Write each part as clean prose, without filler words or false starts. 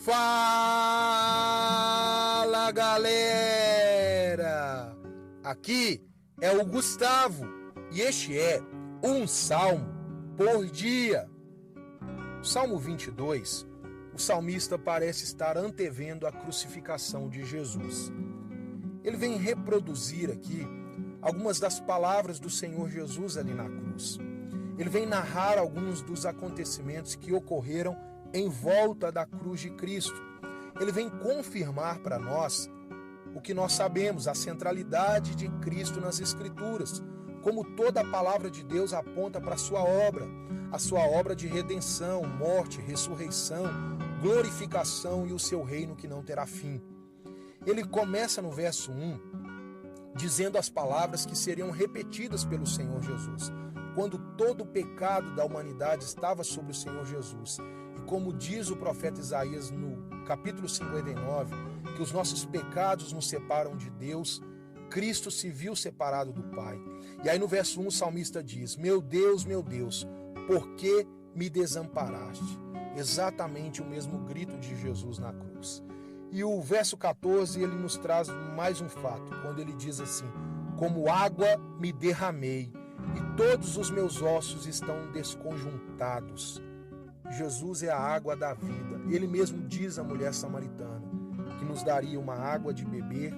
Fala, galera! Aqui é o Gustavo e este é um salmo por dia. Salmo 22, o salmista parece estar antevendo a crucificação de Jesus. Ele vem reproduzir aqui algumas das palavras do Senhor Jesus ali na cruz. Ele vem narrar alguns dos acontecimentos que ocorreram em volta da cruz de Cristo. Ele vem confirmar para nós o que nós sabemos, a centralidade de Cristo nas Escrituras, como toda a palavra de Deus aponta para a sua obra de redenção, morte, ressurreição, glorificação e o seu reino que não terá fim. Ele começa no verso 1, dizendo as palavras que seriam repetidas pelo Senhor Jesus, quando todo o pecado da humanidade estava sobre o Senhor Jesus. E como diz o profeta Isaías no capítulo 59, que os nossos pecados nos separam de Deus, Cristo se viu separado do Pai. E aí no verso 1 o salmista diz: meu Deus, por que me desamparaste? Exatamente o mesmo grito de Jesus na cruz. E o verso 14 ele nos traz mais um fato, quando ele diz assim: como água me derramei, e todos os meus ossos estão desconjuntados. Jesus é a água da vida. Ele mesmo diz à mulher samaritana que nos daria uma água de beber,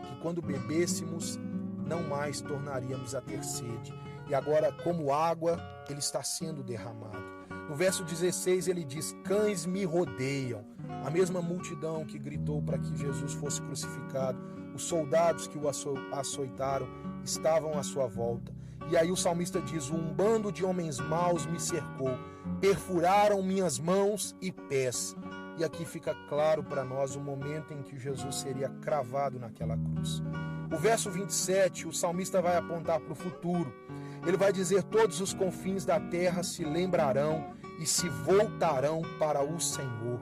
que quando bebêssemos não mais tornaríamos a ter sede. E agora, como água, ele está sendo derramado. No verso 16 ele diz: cães me rodeiam. A mesma multidão que gritou para que Jesus fosse crucificado, os soldados que o açoitaram estavam à sua volta. E aí o salmista diz: um bando de homens maus me cercou, perfuraram minhas mãos e pés. E aqui fica claro para nós o momento em que Jesus seria cravado naquela cruz. O verso 27, o salmista vai apontar para o futuro. Ele vai dizer: todos os confins da terra se lembrarão e se voltarão para o Senhor.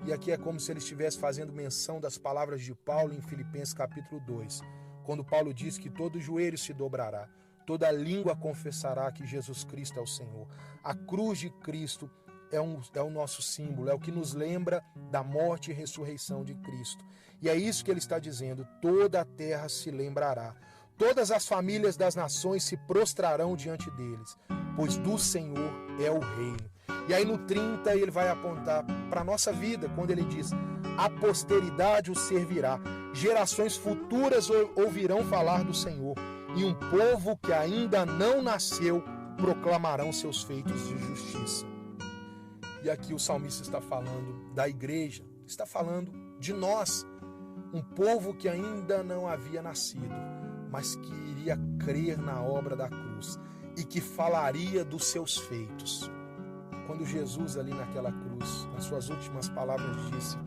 E aqui é como se ele estivesse fazendo menção das palavras de Paulo em Filipenses capítulo 2, quando Paulo diz que todo joelho se dobrará, toda língua confessará que Jesus Cristo é o Senhor. A cruz de Cristo é o nosso símbolo, é o que nos lembra da morte e ressurreição de Cristo. E é isso que ele está dizendo: toda a terra se lembrará, todas as famílias das nações se prostrarão diante deles, pois do Senhor é o reino. E aí no 30 ele vai apontar para a nossa vida, quando ele diz: a posteridade o servirá, gerações futuras ouvirão falar do Senhor, e um povo que ainda não nasceu proclamarão seus feitos de justiça. E aqui o salmista está falando da igreja, está falando de nós, um povo que ainda não havia nascido, mas que iria crer na obra da cruz e que falaria dos seus feitos. Quando Jesus ali naquela cruz, nas suas últimas palavras disse: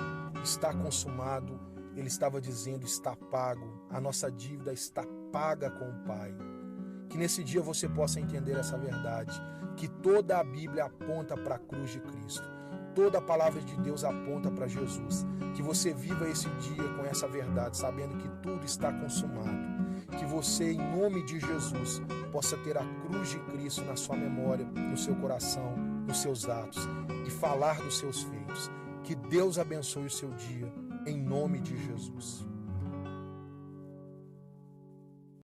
está consumado, ele estava dizendo: está pago, a nossa dívida está paga com o Pai. Que nesse dia você possa entender essa verdade, que toda a Bíblia aponta para a cruz de Cristo, toda a palavra de Deus aponta para Jesus. Que você viva esse dia com essa verdade, sabendo que tudo está consumado. Que você, em nome de Jesus, possa ter a cruz de Cristo na sua memória, no seu coração, nos seus atos e falar dos seus feitos. Que Deus abençoe o seu dia, em nome de Jesus.